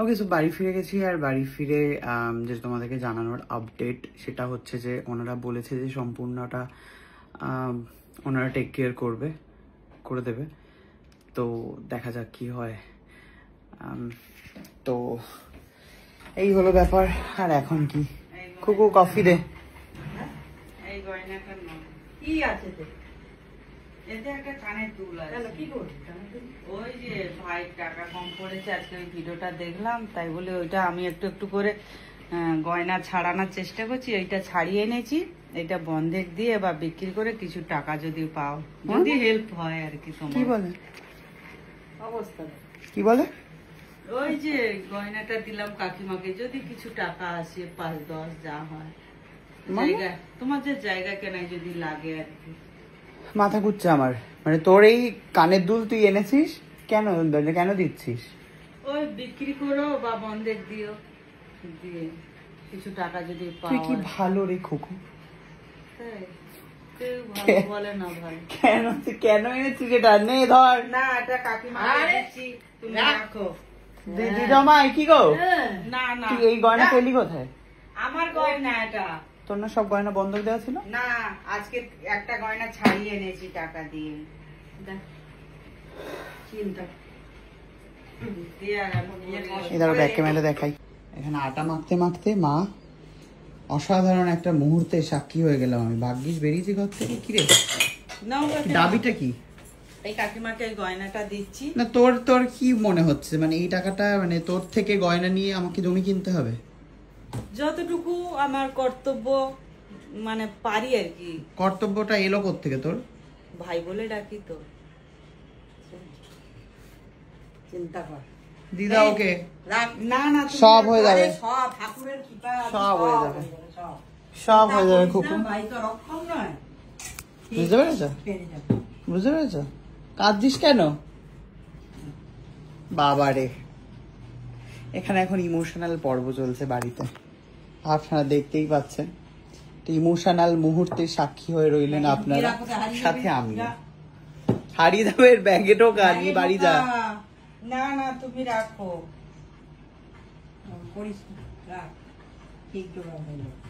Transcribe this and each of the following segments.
ওকে, so বাড়ি ফিরে গেছি। আর বাড়ি ফিরে যে তোমাদেরকে জানানোর আপডেট সেটা হচ্ছে যে ওনারা বলেছে যে সম্পূর্ণটা ওনারা টেক কেয়ার করে দেবে। তো দেখা যাক কি হয়। তো এই হলো ব্যাপার। আর এখন কি কুকু কফি দে। এই গয়নাটা কি আছে এতে একটা কানের দুল আছে। কি করবি ওই যে ভাই টাকা কম পড়েছে আজকে ওই ভিডিওটা দেখলাম, তাই বলে ওইটা আমি একটু একটু করে গয়না ছাড়ানোর চেষ্টা করছি। এইটা ছাড়িয়ে এনেছি, এটা বন্ধক দিয়ে বা বিক্রি করে কিছু টাকা যদি পাও, যদি হেল্প হয় আর কি। কি বলে অবস্থা কি বলে? ওই যে গয়নাটা দিলাম কাকিমাকে, যদি কিছু টাকা আসে 5-10 যা হয়, জায়গা তোমাদের জায়গা কেনায় যদি লাগে আর কি। মাথা ঘুরছে আমার। মানে তোর এই কানের দুল তুই এনেছিস কেন? কেন দিচ্ছিস? ওই বিক্রি করো বা বন্ধক দিও, দিয়ে কিছু টাকা যদি পাও। তুই কি ভালো রে খুকু। কেউ ভালো বলে না ভাই। কেন এনেছিস এটা? নে ধর। না এটা কাকিমা দিচ্ছি, তুমি রাখো। দিদি জামাই কি গো? না না তুই এই গয়না পেলি কোথায়? আমার গয়না এটা। তোর না সব গয়না বন্ধক দেওয়া ছিল? না, আজকে একটা গয়না ছাড়িয়ে এনেছি টাকা দিয়ে। চিন্তা এবার ব্যাক ক্যামেরা দেখাই। এখানে আটা মাখতে মাখতে মা অসাধারণ একটা মুহূর্তে সাক্ষী হয়ে গেলাম আমি। ভাগ্যিস বেরিয়েছি ঘর থেকে। কিরে দাবিটা কি? এই কাকিমাকে এই গয়নাটা দিচ্ছি। না তোর কি মনে হচ্ছে মানে এই টাকাটা মানে তোর থেকে গয়না নিয়ে আমাকে জমি কিনতে হবে? যতটুকু আমার কর্তব্য মানে পারি আর কি। কর্তব্যটা এলো কোত্থেকে তোর? ভাই বলে ডাকি তো। চিন্তা কর দিদা। ওকে না না সব হয়ে যাবে, সব ঠাকুরের কৃপা, সব হয়ে যাবে, সব হয়ে যাবে খুকু। ভাই তো রক্ষম নয়। বুঝতে পেরেছো? বুঝতে পেরেছো? কাঁদছিস কেন বাবা রে? এখানে এখন ইমোশনাল পর্ব চলছে বাড়িতে, আপনারা দেখতেই পাচ্ছেন। ইমোশনাল মুহূর্তে সাক্ষী হয়ে রইলেন আপনারা, সাথে আমি। হারিয়ে যাবে ব্যাগে ঢোকা, নিয়ে বাড়ি যা। না না তুমি রাখো।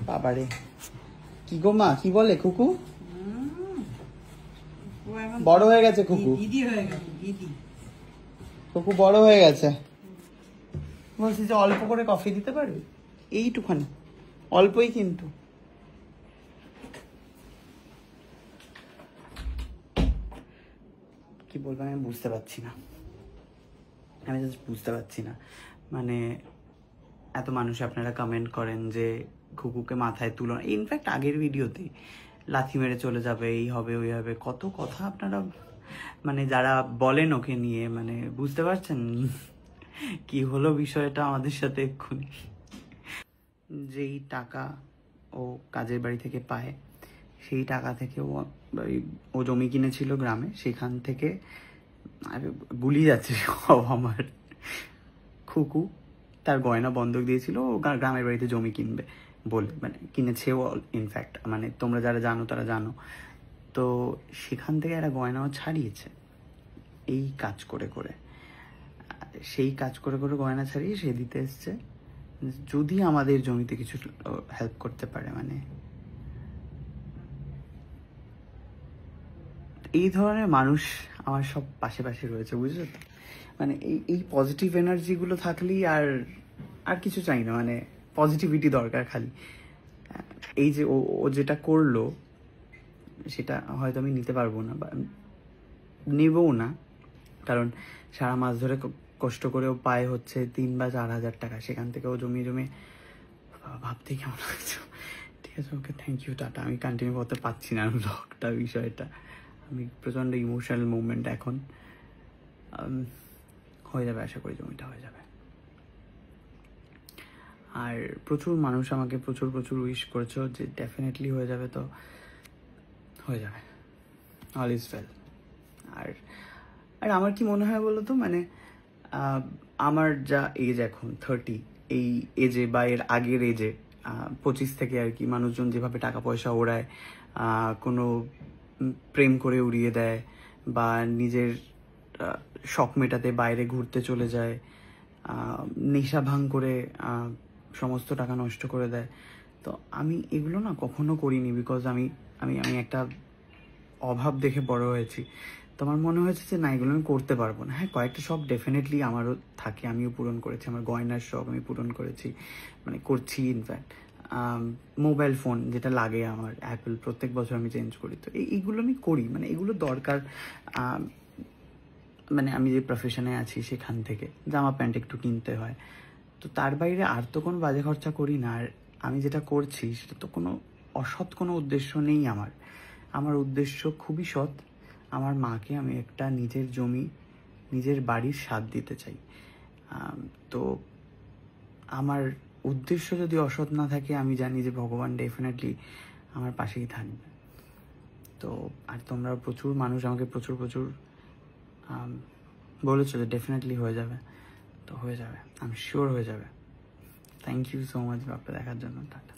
বাবারে কি গো মা, কি বলে কুকু? বড় হয়ে গেছে কুকু, দিদি হয়ে গেছে দিদি। কুকু বড় হয়ে গেছে। বলছি যে অল্প করে কফি দিতে পারবি? এইটুখানি অল্পই কিন্তু। কি বলবো আমি বুঝতে পারছি না, আমি জাস্ট বুঝতে পারছি না। মানে এত মানুষ আপনারা কমেন্ট করেন যে খুকুকে মাথায় তুলো। ইনফ্যাক্ট আগের ভিডিওতে লাথি মেরে চলে যাবে, এই হবে ওই হবে, কত কথা আপনারা মানে যারা বলেন ওকে নিয়ে। মানে বুঝতে পারছেন কি হলো বিষয়টা আমাদের সাথে এক্ষুনি? যেই টাকা ও কাজের বাড়ি থেকে পায়, সেই টাকা থেকে ও জমি কিনেছিল গ্রামে, সেখান থেকে গুলিয়ে যাচ্ছে সব। আমার খুকু তার গয়না বন্ধক দিয়েছিল ও গ্রামের বাড়িতে জমি কিনবে বলে, মানে কিনেছেও ইনফ্যাক্ট। মানে তোমরা যারা জানো তারা জানো। তো সেখান থেকে একটা গয়নাও ছাড়িয়েছে এই কাজ করে করে। সেই কাজ করে করে গয়না ছাড়িয়ে সে দিতে এসছে যদি আমাদের জমিতে কিছু হেল্প করতে পারে। মানে এই ধরনের মানুষ আমার সব পাশে পাশে রয়েছে, বুঝছো তো? মানে এই পজিটিভ এনার্জিগুলো থাকলেই আর কিছু চাই না। মানে পজিটিভিটি দরকার খালি। এই যে ও যেটা করলো সেটা হয়তো আমি নিতে পারবো না বা নেবও না, কারণ সারা মাস ধরে কষ্ট করেও পায় হচ্ছে 3 বা 4 হাজার টাকা। সেখান থেকে ও জমিয়ে ভাবতেই কেমন লাগছে। ঠিক আছে, ওকে থ্যাংক ইউ, টাটা। আমি কন্টিনিউ করতে পারছি না ব্লগটা, বিষয়টা। আমি প্রচণ্ড ইমোশনাল মুভমেন্ট এখন। হয়ে যাবে, আশা করি জমিটা হয়ে যাবে। আর প্রচুর মানুষ আমাকে প্রচুর উইশ করেছো যে ডেফিনেটলি হয়ে যাবে। তো হয়ে যাবে, অল ইজ ওয়েল। আর আমার কি মনে হয় বলো তো, মানে আমার যা এজ এখন 30, এই এজে বা এর আগের এজে 25 থেকে আর কি মানুষজন যেভাবে টাকা পয়সা ওড়ায়, কোনো প্রেম করে উড়িয়ে দেয় বা নিজের শখ মেটাতে বাইরে ঘুরতে চলে যায়, নেশা ভাঙ করে সমস্ত টাকা নষ্ট করে দেয়। তো আমি এগুলো না কখনো করিনি, বিকজ আমি আমি আমি একটা অভাব দেখে বড় হয়েছি। তো আমার মনে হয়েছে যে না, এগুলো আমি করতে পারবো না। হ্যাঁ, কয়েকটা শখ ডেফিনেটলি আমারও থাকে, আমিও পূরণ করেছি। আমার গয়নার শখ আমি পূরণ করেছি, মানে করছি ইনফ্যাক্ট। মোবাইল ফোন যেটা লাগে আমার অ্যাপেল, প্রত্যেক বছর আমি চেঞ্জ করি। তো এইগুলো আমি করি, মানে এগুলো দরকার। মানে আমি যে প্রফেশনে আছি সেখান থেকে জামা প্যান্ট একটু কিনতে হয়। তো তার বাইরে আর তো কোনো বাজে খরচা করি না। আর আমি যেটা করছি সেটা তো কোনো অসৎ কোনো উদ্দেশ্য নেই আমার। আমার উদ্দেশ্য খুবই সৎ। আমার মাকে আমি একটা নিজের জমি, নিজের বাড়ির স্বাদ দিতে চাই। তো আমার উদ্দেশ্য যদি অসৎ না থাকে, আমি জানি যে ভগবান ডেফিনেটলি আমার পাশেই থাকবে। তো আর তোমরা প্রচুর মানুষ আমাকে প্রচুর বলেছো যে ডেফিনেটলি হয়ে যাবে। তো হয়ে যাবে, আমি শিওর হয়ে যাবে। থ্যাংক ইউ সো মাচ ব্লগটা দেখার জন্য। টাটা।